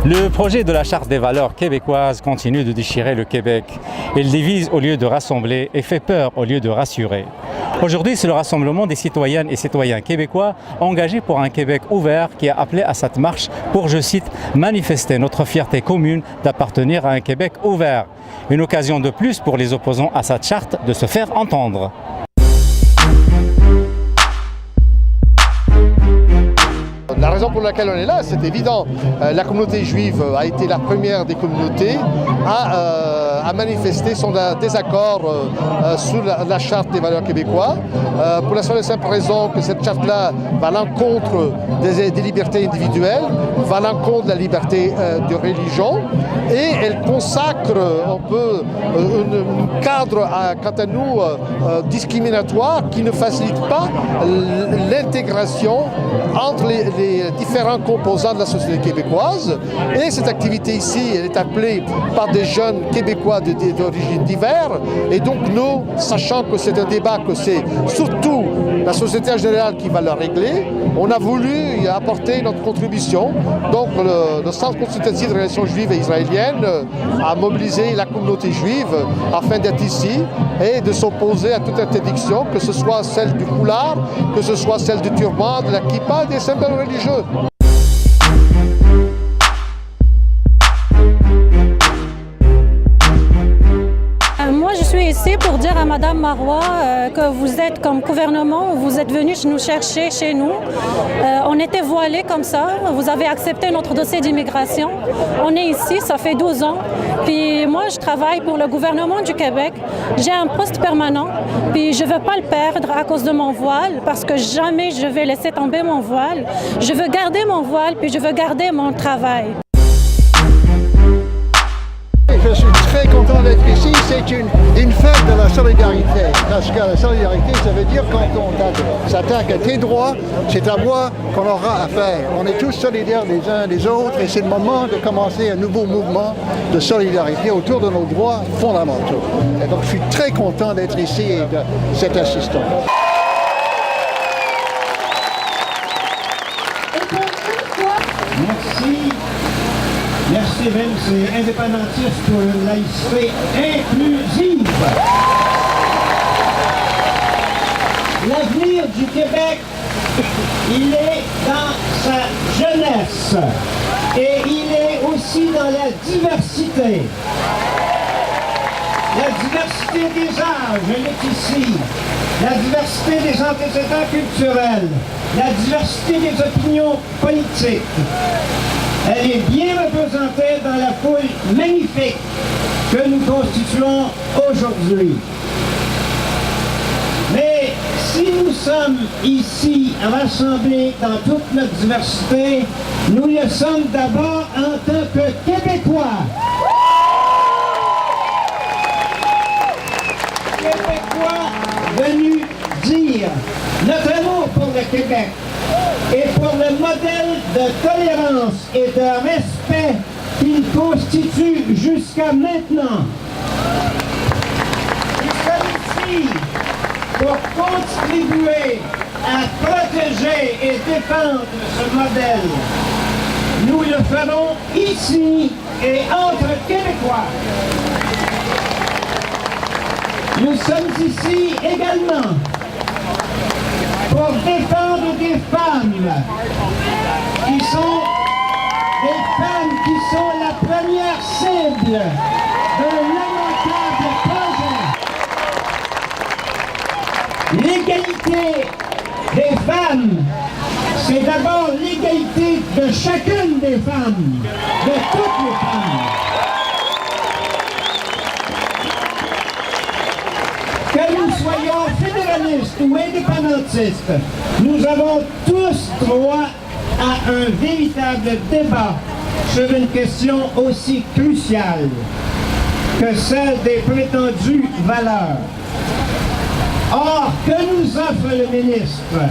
Le projet de la Charte des valeurs québécoises continue de déchirer le Québec. Il divise au lieu de rassembler et fait peur au lieu de rassurer. Aujourd'hui, c'est le rassemblement des citoyennes et citoyens québécois engagés pour un Québec ouvert qui a appelé à cette marche pour, je cite, manifester notre fierté commune d'appartenir à un Québec ouvert. Une occasion de plus pour les opposants à cette charte de se faire entendre. La raison pour laquelle on est là, c'est évident. La communauté juive a été la première des communautés à manifester son désaccord sur la charte des valeurs québécoises. Pour la seule et simple raison que cette charte-là va à l'encontre des libertés individuelles, va à l'encontre de la liberté de religion et elle consacre un peu un cadre, quant à nous, discriminatoire qui ne facilite pas l'intégration entre les différents composants de la société québécoise. Et cette activité ici, elle est appelée par des jeunes québécois d'origine diverses. Et donc nous, sachant que c'est un débat que c'est surtout la société en général qui va le régler, on a voulu y apporter notre contribution. Donc le Centre consultatif de relations juives et israéliennes a mobilisé la communauté juive afin d'être ici et de s'opposer à toute interdiction, que ce soit celle du foulard, que ce soit celle du turban, de la kippa, des symboles religieux. Moi, je suis ici pour dire à Madame Marois que vous êtes comme gouvernement, vous êtes venu nous chercher chez nous. On était voilés comme ça. Vous avez accepté notre dossier d'immigration. On est ici, ça fait 12 ans. Puis moi, je travaille pour le gouvernement du Québec. J'ai un poste permanent. Puis je ne veux pas le perdre à cause de mon voile parce que jamais je vais laisser tomber mon voile. Je veux garder mon voile puis je veux garder mon travail. Je suis très content d'être ici, c'est une fête de la solidarité. Parce que la solidarité, ça veut dire quand on s'attaque à tes droits, c'est à moi qu'on aura à faire. On est tous solidaires les uns des autres et c'est le moment de commencer un nouveau mouvement de solidarité autour de nos droits fondamentaux. Et donc je suis très content d'être ici et de cette assistance. Merci. Merci même, c'est indépendantiste pour une laïcité inclusive. L'avenir du Québec, il est dans sa jeunesse et il est aussi dans la diversité. La diversité des âges, elle est ici. La diversité des antécédents culturels. La diversité des opinions politiques. Elle est bien représentée dans la foule magnifique que nous constituons aujourd'hui. Mais si nous sommes ici rassemblés dans toute notre diversité, nous le sommes d'abord en tant que Québécois. Québécois venus dire notre amour pour le Québec et pour le modèle de tolérance et de respect qu'il constitue jusqu'à maintenant. Nous sommes ici pour contribuer à protéger et défendre ce modèle. Nous le ferons ici et entre Québécois. Nous sommes ici également pour défendre des femmes qui sont la première cible de lamentable projet. L'égalité des femmes, c'est d'abord l'égalité de chacune des femmes, de toutes les femmes. Que nous soyons fédéralistes ou indépendantistes, nous avons tous droit à un véritable débat sur une question aussi cruciale que celle des prétendues valeurs. Or, que nous offre le ministre?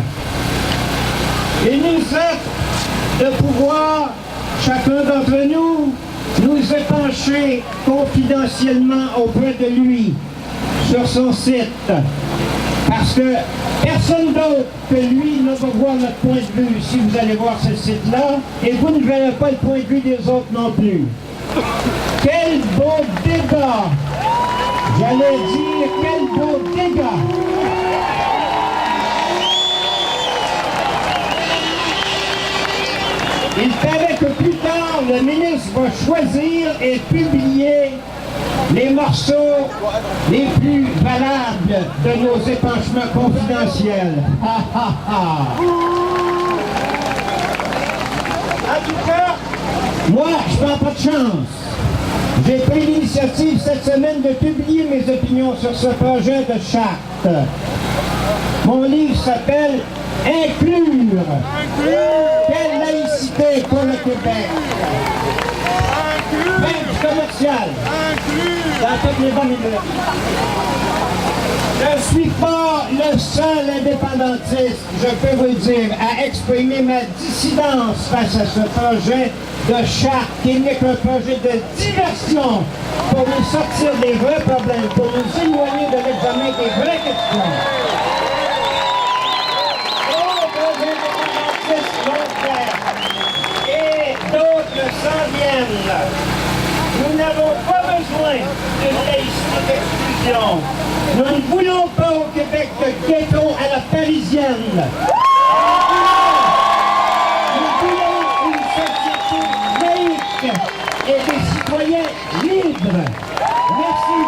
Il nous offre de pouvoir, chacun d'entre nous, nous épancher confidentiellement auprès de lui sur son site. Parce que Personne d'autre que lui ne va voir notre point de vue si vous allez voir ce site-là, et vous ne verrez pas le point de vue des autres non plus. Quel beau dégât! J'allais dire, quel beau dégât! Il paraît que plus tard, le ministre va choisir et publier les morceaux les plus valables de nos épanchements confidentiels. En tout cas, moi, je prends pas de chance. J'ai pris l'initiative cette semaine de publier mes opinions sur ce projet de charte. Mon livre s'appelle « Inclure ». Quelle laïcité pour le Québec? Presse commerciale. Dans toutes les bonnes minutes. Je ne suis pas le seul indépendantiste, je peux vous le dire, à exprimer ma dissidence face à ce projet de charte qui n'est qu'un projet de diversion pour nous sortir des vrais problèmes, pour nous éloigner de l'examen des vraies questions. D'autres indépendantistes vont faire et d'autres s'en viennent. Nous n'avons pas besoin d'une laïcité d'exclusion. Nous ne voulons pas au Québec de ghetto à la parisienne. Nous voulons une société laïque et des citoyens libres. Merci.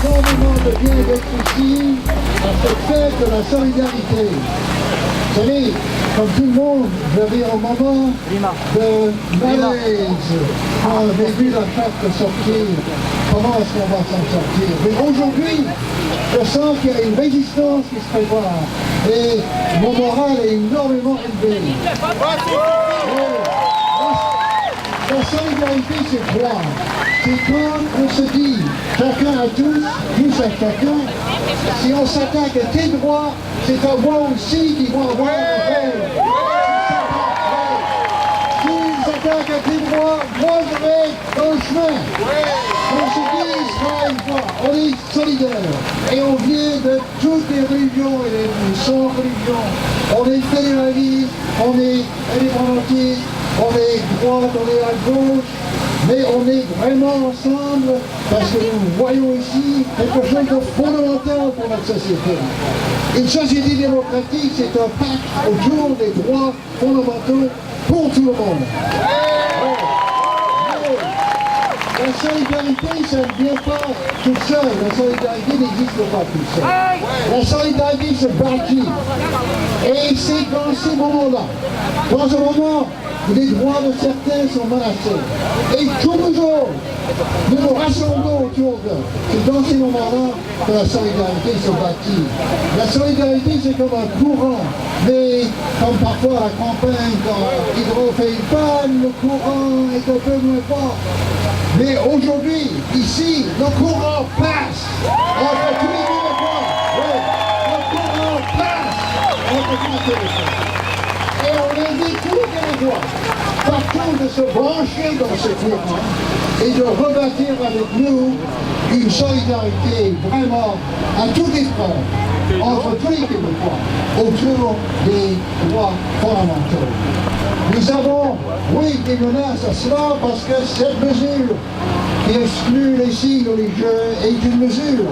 Énormément de bien d'être ici à cette fête de la solidarité. Vous savez, comme tout le monde, j'avais un moment de malaise quand on avait vu la charte sortir. Comment est-ce qu'on va s'en sortir? Mais aujourd'hui, je sens qu'il y a une résistance qui se prépare et mon moral est énormément élevé. La solidarité, c'est quoi? C'est quand on se dit, chacun à tous, tous à chacun, si on s'attaque à tes droits, c'est à moi aussi qui vont avoir un rôle. S'ils s'attaquent à tes droits, moi je vais dans le chemin. On se dit, une fois, on est solidaires et on vient de toutes les religions et les sans-religions. On est fédéralistes, on est indépendantistes, on est droite, on est à gauche, mais on est vraiment ensemble parce que nous voyons ici quelque chose de fondamental pour notre société. Une société démocratique, c'est un pacte autour des droits fondamentaux pour tout le monde. La solidarité, ça ne vient pas toute seule. La solidarité n'existe pas toute seule. La solidarité se bâtit. Et c'est dans ces moments-là, dans ce moment où les droits de certains sont menacés, et toujours, nous nous rassemblons autour d'eux. C'est dans ces moments-là que la solidarité se bâtit. La solidarité, c'est comme un courant, mais comme parfois à la campagne, quand l'hydro fait une panne, le courant est un peu moins fort. Mais aujourd'hui, ici, le courant passe entre tous les Québécois. Oui, le courant passe entre tous les Québécois. Et on invite tous les Québécois partout de se brancher dans ce courant et de rebâtir avec nous une solidarité vraiment à toute épreuve entre tous les Québécois autour des droits fondamentaux. Nous avons, oui, des menaces à cela parce que cette mesure qui exclut les signes religieux est une mesure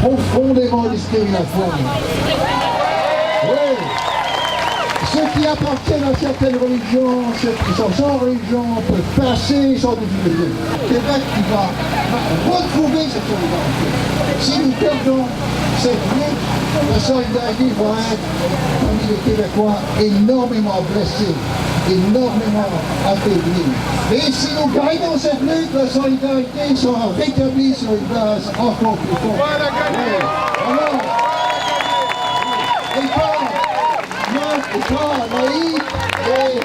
profondément discriminatoire. Oui. Ceux qui appartiennent à certaines religions, ceux qui sont sans religion, peuvent passer sans difficulté. Québec qui va retrouver cette solidarité. Si nous perdons cette lutte, la solidarité va être, parmi les Québécois, énormément blessée, énormément affaiblie. Et si nous gagnons cette lutte, la solidarité sera rétablie sur une base encore plus forte. Oui. Alors, et pas naïf et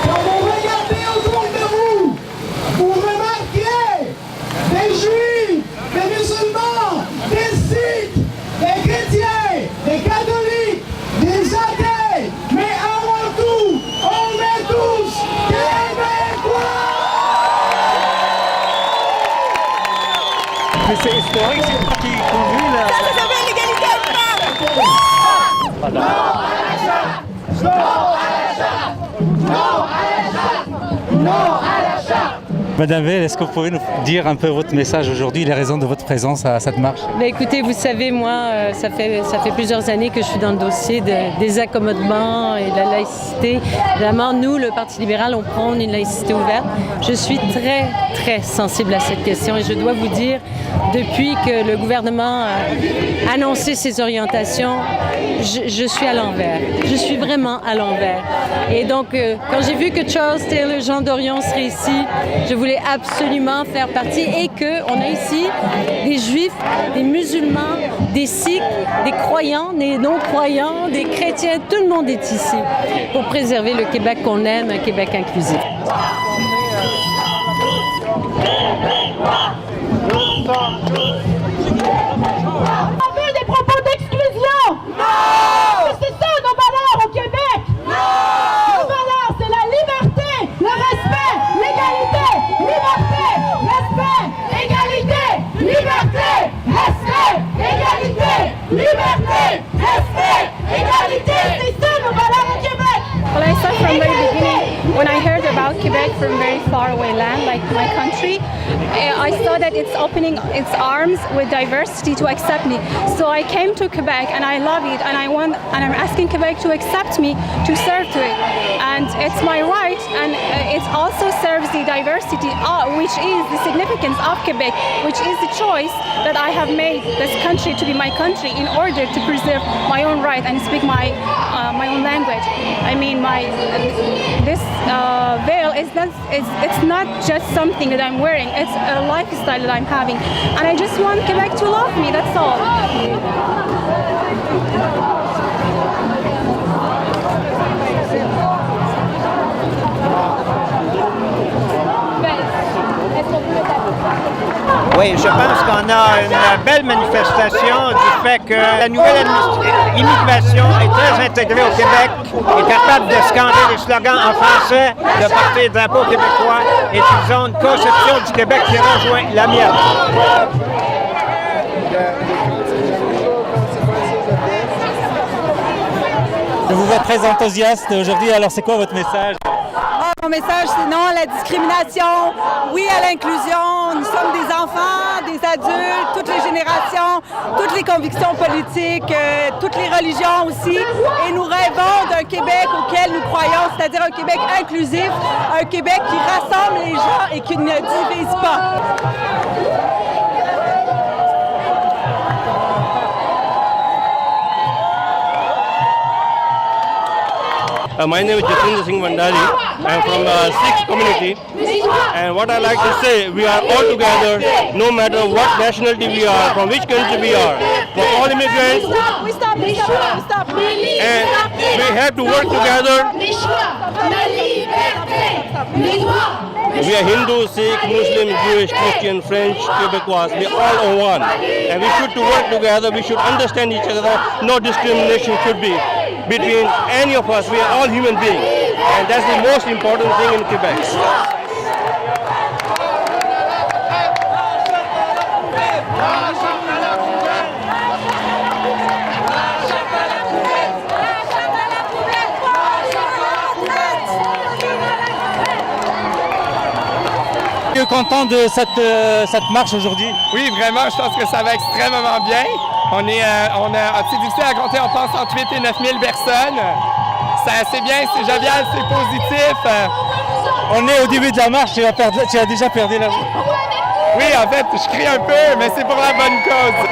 Quand vous regardez autour de vous, vous remarquez des juifs, Madame Veil, est-ce que vous pouvez nous dire un peu votre message aujourd'hui, les raisons de votre présence à cette marche? Écoutez, vous savez, moi, ça fait plusieurs années que je suis dans le dossier des accommodements et de la laïcité. Vraiment, nous, le Parti libéral, on prône une laïcité ouverte. Je suis très, très sensible à cette question et je dois vous dire, depuis que le gouvernement a annoncé ses orientations, je suis à l'envers. Je suis vraiment à l'envers. Et donc, quand j'ai vu que Charles Taylor, Jean Dorion serait ici, je voulais absolument faire partie et qu'on a ici des juifs, des musulmans, des sikhs, des croyants, des non-croyants, des chrétiens, tout le monde est ici pour préserver le Québec qu'on aime, un Québec inclusif. On veut des propos d'exclusion! Non! C'est ça nos valeurs au Québec! Non! Nos valeurs, c'est la liberté, le respect, l'égalité, liberté, respect, égalité, liberté, respect, égalité, liberté, respect, égalité, c'est ça nos valeurs au Québec! Well, I saw from very beginning, when I heard about Quebec from very far away land, like my country, I saw that it's opening its arms with diversity to accept me. So I came to Quebec and I love it, and I'm asking Quebec to accept me, to serve to it. And it's my right, and it also serves the diversity, which is the significance of Quebec, which is the choice that I have made this country to be my country in order to preserve my own right and speak my own language. I mean, this veil it's not just something that I'm wearing, it's a lifestyle that I'm having, and I just want Quebec to love me, that's all. Oui, je pense qu'on a une belle manifestation du fait que la nouvelle immigration est très intégrée au Québec, est capable de scander les slogans en français, de porter le drapeau québécois et ils ont une conception du Québec qui rejoint la mienne. Vous êtes très enthousiaste aujourd'hui, alors c'est quoi votre message? Mon message, c'est non à la discrimination, oui à l'inclusion. Nous sommes des enfants, des adultes, toutes les générations, toutes les convictions politiques, toutes les religions aussi. Et nous rêvons d'un Québec auquel nous croyons, c'est-à-dire un Québec inclusif, un Québec qui rassemble les gens et qui ne divise pas. My name is Jatinder Singh Vandari. I'm from the Sikh community, and what I like to say, we are all together, no matter what nationality we are, from which country we are. For all immigrants, and we have to work together. We are Hindu, Sikh, Muslim, Jewish, Christian, French, Quebecois. We are all on one, and we should to work together. We should understand each other. No discrimination should be between any of us. We are all human beings, and that's the most important thing in Quebec. Content de cette marche aujourd'hui? Oui, vraiment, je pense que ça va extrêmement bien. C'est difficile à compter, on pense entre 8 et 9 000 personnes. C'est bien, c'est jovial, c'est positif. On est au début de la marche, tu as déjà perdu la voix. Oui, en fait, je crie un peu, mais c'est pour la bonne cause.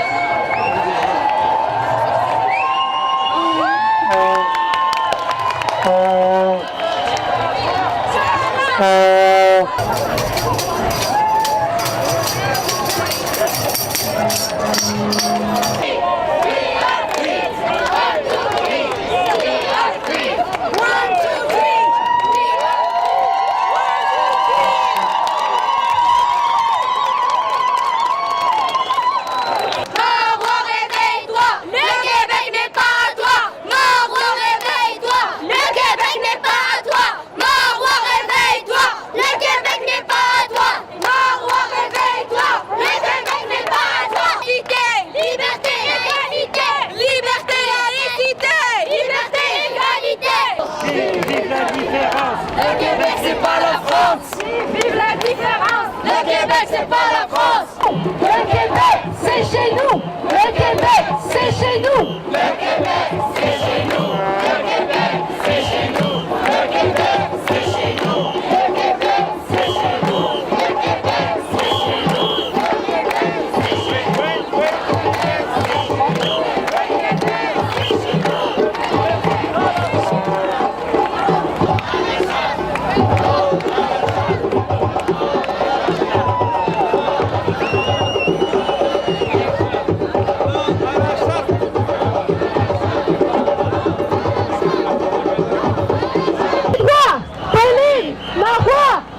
Le Québec n'est pas à toi! c'est pas la France. Le Québec, c'est chez nous. Le Québec, c'est chez nous. Le Québec, c'est chez nous. Le Québec, c'est chez nous. Le Québec, c'est chez nous. Le Québec, c'est chez nous. Le Québec, c'est chez nous.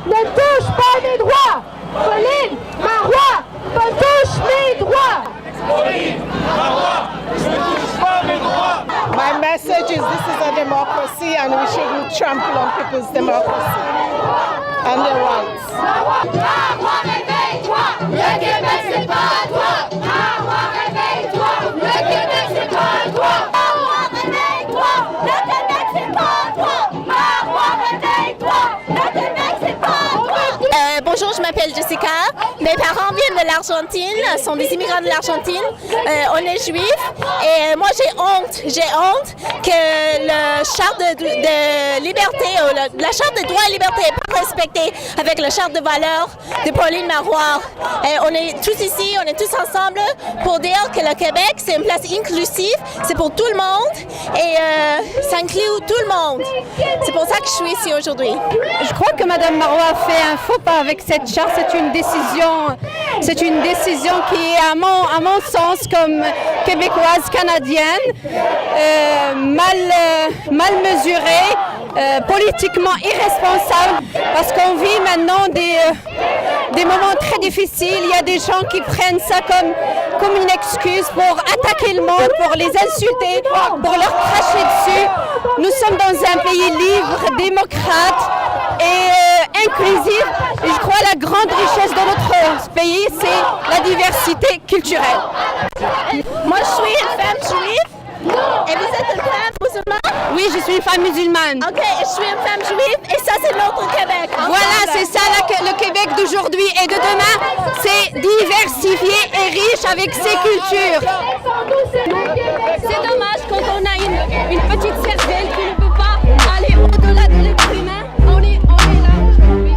Ne touche pas mes droits. Pauline Marois ne touche mes droits. Pauline Marois ne touche pas mes droits. My message is this is a democracy and we shouldn't trample on people's democracy and their rights. Marois, réveille-toi. Le Québec, c'est pas à toi. Marois, réveille-toi. Le Québec, c'est pas à toi. Marois, réveille-toi. Le Québec, c'est pas à toi. Marois, réveille-toi. Le Québec, c'est pas à toi. Bonjour, je m'appelle Jessica. Mes parents viennent de l'Argentine, sont des immigrants de l'Argentine. On est juifs et moi j'ai honte que la charte de liberté ou la charte des droits et libertés n'est pas respectée avec la charte de valeurs de Pauline Marois. Et on est tous ici, on est tous ensemble pour dire que le Québec c'est une place inclusive, c'est pour tout le monde et ça inclut tout le monde. C'est pour ça que je suis ici aujourd'hui. Je crois que Mme Marois fait un faux pas avec cette charte. C'est une décision qui est, à mon sens, comme québécoise, canadienne, mal mesurée, politiquement irresponsable, parce qu'on vit maintenant des moments très difficiles. Il y a des gens qui prennent ça comme une excuse pour attaquer le monde, pour les insulter, pour leur cracher dessus. Nous sommes dans un pays libre, démocrate et inclusif. Et je crois que la grande richesse de notre pays, c'est la diversité culturelle. Moi, je suis une femme juive. Et vous êtes une femme musulmane? Oui, je suis une femme musulmane. Ok, je suis une femme juive et ça, c'est notre Québec. Voilà, c'est ça le Québec d'aujourd'hui et de demain. C'est diversifié et riche avec ses cultures. C'est dommage quand on a une petite cervelle qui ne peut pas aller au-delà de l'être humain. On est là aujourd'hui.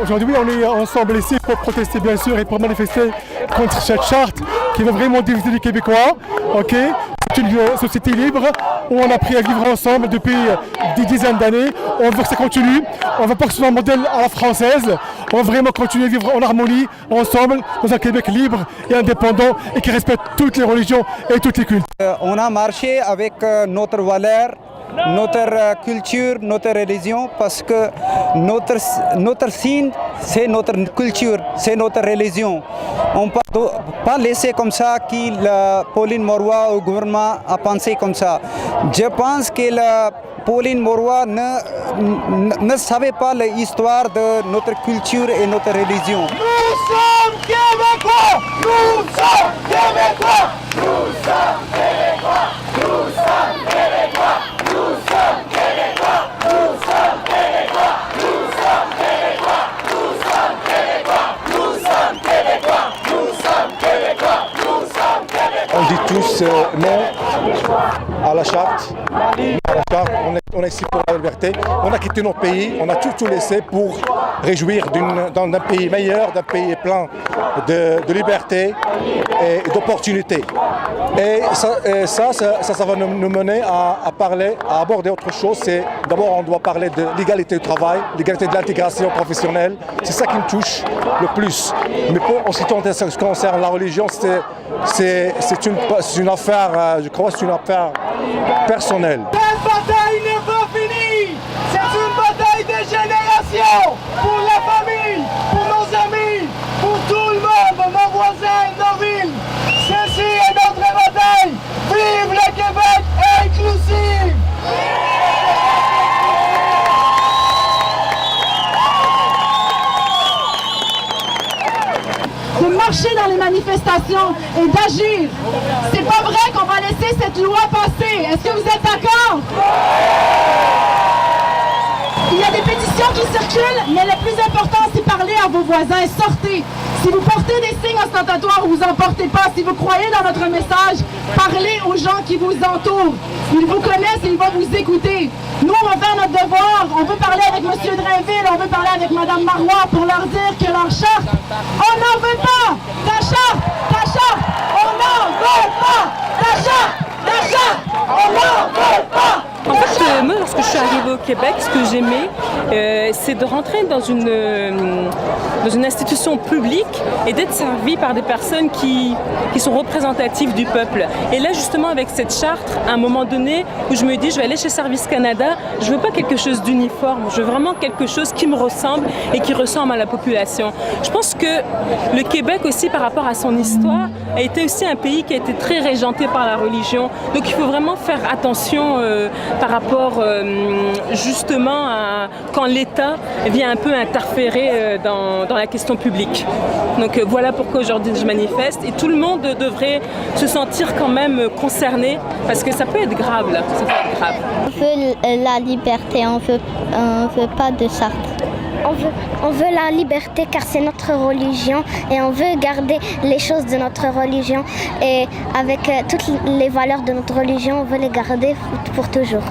Aujourd'hui, on est ensemble ici pour protester bien sûr et pour manifester contre cette charte qui veut vraiment diviser les Québécois. Ok, c'est une société libre où on a appris à vivre ensemble depuis des dizaines d'années. On veut que ça continue. On veut pas que ce soit un modèle à la française. On veut vraiment continuer à vivre en harmonie ensemble dans un Québec libre et indépendant et qui respecte toutes les religions et toutes les cultures. On a marché avec notre valeur, notre culture, notre religion, parce que notre signe, c'est notre culture, c'est notre religion. On ne peut pas laisser comme ça que Pauline Marois au gouvernement a pensé comme ça. Je pense que Pauline Marois ne savait pas l'histoire de notre culture et notre religion. Nous sommes Québécois! Nous sommes Québécois! Nous sommes Québécois! Nous sommes Québécois! Nous sommes Québécois! Nous sommes Québécois! Nous sommes Québécois! Nous sommes Québécois! Nous sommes Québécois! Nous sommes Québécois! Nous sommes Québécois! On dit tous non à la charte. On est ici pour la liberté. On a quitté nos pays, on a tout laissé pour réjouir d'un pays meilleur, d'un pays plein de liberté et d'opportunités. Et ça va nous mener à parler, à aborder autre chose. D'abord, on doit parler de l'égalité du travail, l'égalité de l'intégration professionnelle. C'est ça qui me touche le plus. Mais en ce qui concerne la religion, c'est une affaire, je crois, c'est une affaire personnelle. Cette bataille n'est pas finie. C'est une bataille de génération pour la famille, pour nos amis, pour tout le monde, nos voisins, nos villes. Ceci est notre bataille. Vive le Québec inclusif! action et d'agir. C'est pas vrai qu'on va laisser cette loi passer. Est-ce que vous êtes d'accord? Il y a des pétitions qui circulent, mais le plus important, c'est parler à vos voisins. Sortez. Si vous portez des signes ostentatoires ou vous n'en portez pas, si vous croyez dans notre message, parlez aux gens qui vous entourent. Ils vous connaissent et ils vont vous écouter. Nous, on va faire notre devoir. On veut parler avec M. Drainville, on veut parler avec Mme Marois pour leur dire que leur charte, on n'en veut pas. Ta charte, on n'en veut pas. Ta charte, on n'en veut pas. En fait, moi, lorsque je suis arrivée au Québec, ce que j'aimais, c'est de rentrer dans une institution publique et d'être servie par des personnes qui sont représentatives du peuple. Et là, justement, avec cette charte, à un moment donné, où je me dis, je vais aller chez Service Canada, je veux pas quelque chose d'uniforme, je veux vraiment quelque chose qui me ressemble et qui ressemble à la population. Je pense que le Québec aussi, par rapport à son histoire, a été aussi un pays qui a été très régenté par la religion. Donc, il faut vraiment faire attention par rapport justement à quand l'État vient un peu interférer dans la question publique. Donc voilà pourquoi aujourd'hui je manifeste et tout le monde devrait se sentir quand même concerné parce que ça peut être grave là, ça peut être grave. On veut la liberté, on veut pas de charte. On veut la liberté car c'est notre religion et on veut garder les choses de notre religion et avec toutes les valeurs de notre religion, on veut les garder pour toujours.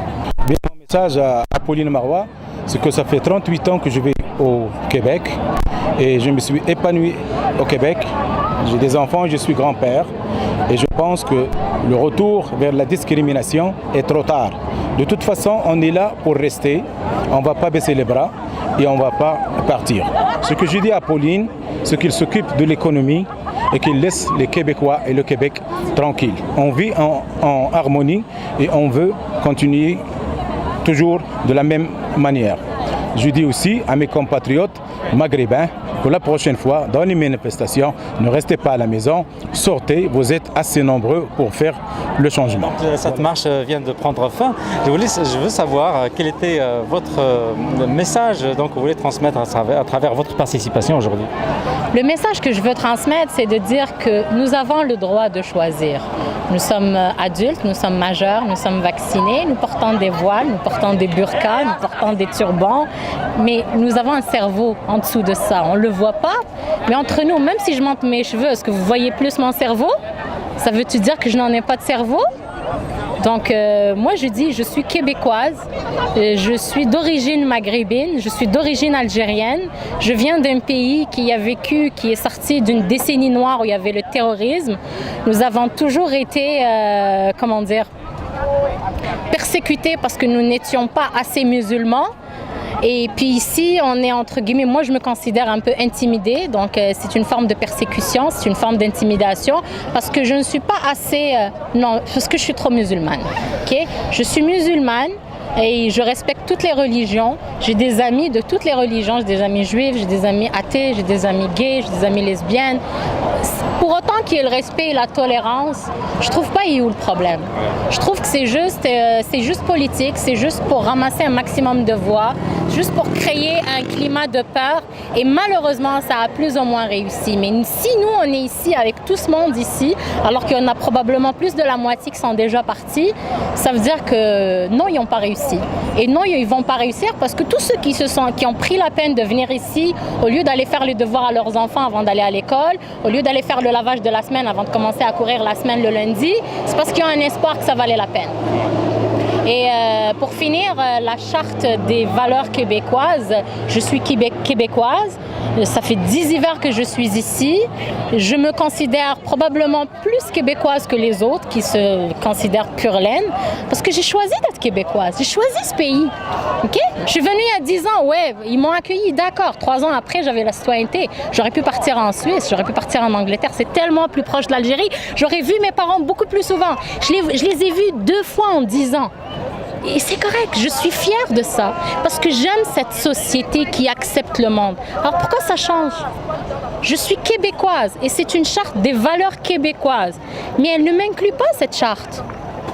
Bien, mon message à Pauline Marois, c'est que ça fait 38 ans que je vis au Québec et je me suis épanoui au Québec. J'ai des enfants et je suis grand-père et je pense que le retour vers la discrimination est trop tard. De toute façon, on est là pour rester, on ne va pas baisser les bras et on ne va pas partir. Ce que je dis à Pauline, c'est qu'il s'occupe de l'économie et qu'il laisse les Québécois et le Québec tranquilles. On vit en harmonie et on veut continuer toujours de la même manière. Je dis aussi à mes compatriotes maghrébins que la prochaine fois, dans les manifestations, ne restez pas à la maison, sortez, vous êtes assez nombreux pour faire le changement. Cette marche vient de prendre fin. Je veux savoir quel était votre message donc, que vous voulez transmettre à travers votre participation aujourd'hui. Le message que je veux transmettre, c'est de dire que nous avons le droit de choisir. Nous sommes adultes, nous sommes majeurs, nous sommes vaccinés, nous portons des voiles, nous portons des burqas, nous portons des turbans, mais nous avons un cerveau en dessous de ça. On ne le voit pas, mais entre nous, même si je monte mes cheveux, est-ce que vous voyez plus mon cerveau? Ça veut-tu dire que je n'en ai pas de cerveau? Donc, moi, je dis, je suis québécoise, je suis d'origine maghrébine, je suis d'origine algérienne. Je viens d'un pays qui a vécu, qui est sorti d'une décennie noire où il y avait le terrorisme. Nous avons toujours été, persécutés parce que nous n'étions pas assez musulmans. Et puis ici, on est entre guillemets, moi je me considère un peu intimidée, donc c'est une forme de persécution, c'est une forme d'intimidation, parce que je ne suis pas assez, non, parce que je suis trop musulmane. Okay? Je suis musulmane et je respecte toutes les religions. J'ai des amis de toutes les religions, j'ai des amis juifs, j'ai des amis athées, j'ai des amis gays, j'ai des amis lesbiennes. Pour autant qu'il y ait le respect et la tolérance, je trouve pas il y a où le problème. Je trouve que c'est juste politique, c'est juste pour ramasser un maximum de voix, juste pour créer un climat de peur. Et malheureusement, ça a plus ou moins réussi. Mais si nous, on est ici avec tout ce monde ici, alors qu'il y en a probablement plus de la moitié qui sont déjà partis, ça veut dire que non, ils n'ont pas réussi. Et non, ils ne vont pas réussir parce que tous ceux qui ont pris la peine de venir ici, au lieu d'aller faire les devoirs à leurs enfants avant d'aller à l'école, au lieu d'aller faire le lavage de la semaine avant de commencer à courir la semaine le lundi, c'est parce qu'il y a un espoir que ça valait la peine. Et pour finir, la charte des valeurs québécoises, je suis québécoise, ça fait 10 hivers que je suis ici, je me considère probablement plus québécoise que les autres qui se considèrent pure laine, parce que j'ai choisi d'être québécoise, j'ai choisi ce pays. Okay? Je suis venue il y a 10 ans, ouais, ils m'ont accueilli, d'accord, 3 ans après j'avais la citoyenneté, j'aurais pu partir en Suisse, j'aurais pu partir en Angleterre, c'est tellement plus proche de l'Algérie, j'aurais vu mes parents beaucoup plus souvent, je les ai vus 2 fois en 10 ans. Et c'est correct, je suis fière de ça, parce que j'aime cette société qui accepte le monde. Alors pourquoi ça change? Je suis québécoise et c'est une charte des valeurs québécoises, mais elle ne m'inclut pas cette charte.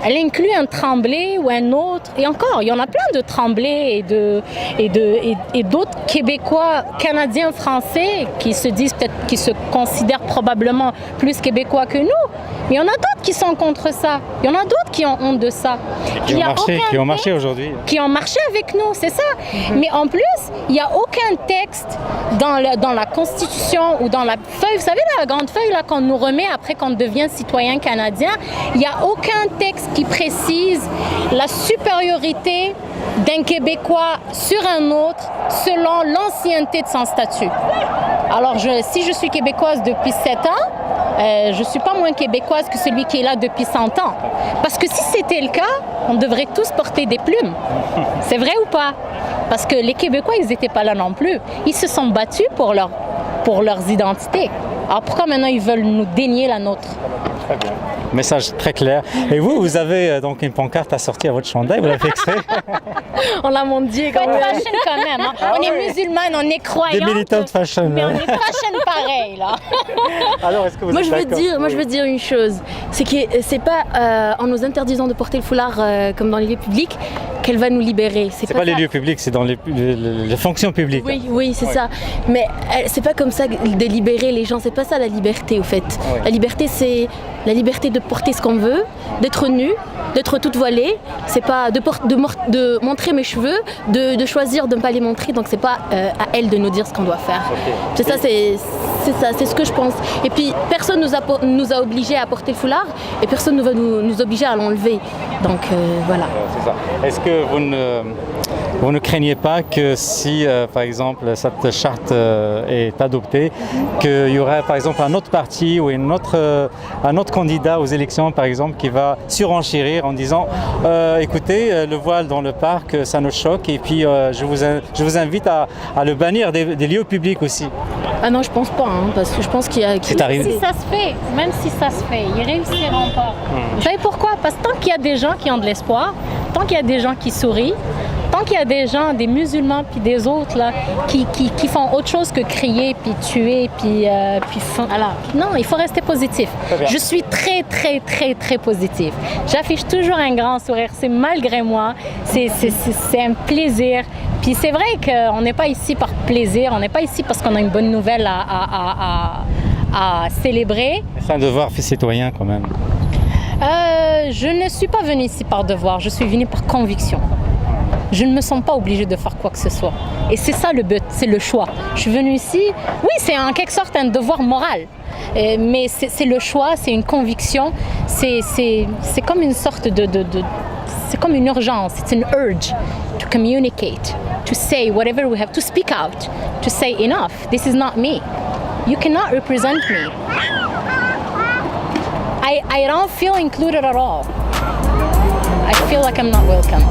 Elle inclut un Tremblay ou un autre, et encore, il y en a plein de Tremblay et d'autres Québécois, Canadiens, Français, qui se disent peut-être, qui se considèrent probablement plus Québécois que nous. Mais il y en a d'autres qui sont contre ça. Il y en a d'autres qui ont honte de ça. Qui ont marché aujourd'hui. Qui ont marché avec nous, c'est ça. Mais en plus, il n'y a aucun texte dans la Constitution ou dans la feuille, vous savez, la grande feuille là, qu'on nous remet après qu'on devient citoyen canadien, il n'y a aucun texte qui précise la supériorité d'un Québécois sur un autre selon l'ancienneté de son statut. Alors, si je suis québécoise depuis 7 ans, je ne suis pas moins québécoise que celui qui est là depuis 100 ans. Parce que si c'était le cas, on devrait tous porter des plumes. C'est vrai ou pas? Parce que les Québécois, ils n'étaient pas là non plus. Ils se sont battus pour leurs identités. Alors pourquoi maintenant ils veulent nous dénier la nôtre? Très bien. Message très clair. Et vous avez donc une pancarte assortie à votre chandail, vous l'avez extrait? On l'a mon Dieu quand même. Fashion quand même. Hein. On est musulmane, on est croyante. Des militantes fashion. Mais on est fashion pareil là. Alors est-ce que vous êtes d'accord? Moi je veux dire une chose, c'est que c'est pas en nous interdisant de porter le foulard comme dans les lieux publics qu'elle va nous libérer. C'est pas les lieux publics, c'est dans les fonctions publiques. Oui, c'est ça. Mais c'est pas comme ça de libérer les gens, c'est pas ça la liberté au fait. Oui. La liberté c'est la liberté de porter ce qu'on veut, d'être nu, d'être toute voilée, c'est pas de montrer mes cheveux, de choisir de ne pas les montrer, donc c'est pas à elle de nous dire ce qu'on doit faire. Okay. C'est ce que je pense. Et puis personne nous a obligés à porter le foulard et personne ne va nous obliger à l'enlever. Donc voilà. C'est ça. Est-ce que vous ne craignez pas que si par exemple cette charte est adoptée, qu'il y aurait par exemple un autre parti ou un autre candidat aux élections par exemple qui va surenchérir en disant écoutez, le voile dans le parc ça nous choque et puis je vous invite à le bannir des lieux publics aussi? Ah non, je pense pas, hein, parce que je pense qu'il y a... Si ça se fait, même si ça se fait, ils réussiront pas. Vous savez pourquoi? Parce que tant qu'il y a des gens qui ont de l'espoir, tant qu'il y a des gens qui sourient, tant qu'il y a des gens, des musulmans puis des autres là, qui font autre chose que crier puis tuer puis voilà. Non, il faut rester positif. Je suis très très très très positive. J'affiche toujours un grand sourire. C'est malgré moi. C'est un plaisir. Puis c'est vrai qu'on n'est pas ici par plaisir. On n'est pas ici parce qu'on a une bonne nouvelle à célébrer. C'est un devoir citoyen quand même. Je ne suis pas venue ici par devoir. Je suis venue par conviction. Je ne me sens pas obligée de faire quoi que ce soit. Et c'est ça le but, c'est le choix. Je suis venue ici, oui, c'est en quelque sorte un devoir moral. Mais c'est le choix, c'est une conviction, c'est comme une sorte c'est comme une urgence, it's an urge to communicate, to say whatever we have, to speak out, to say enough, this is not me. You cannot represent me. I don't feel included at all. I feel like I'm not welcome.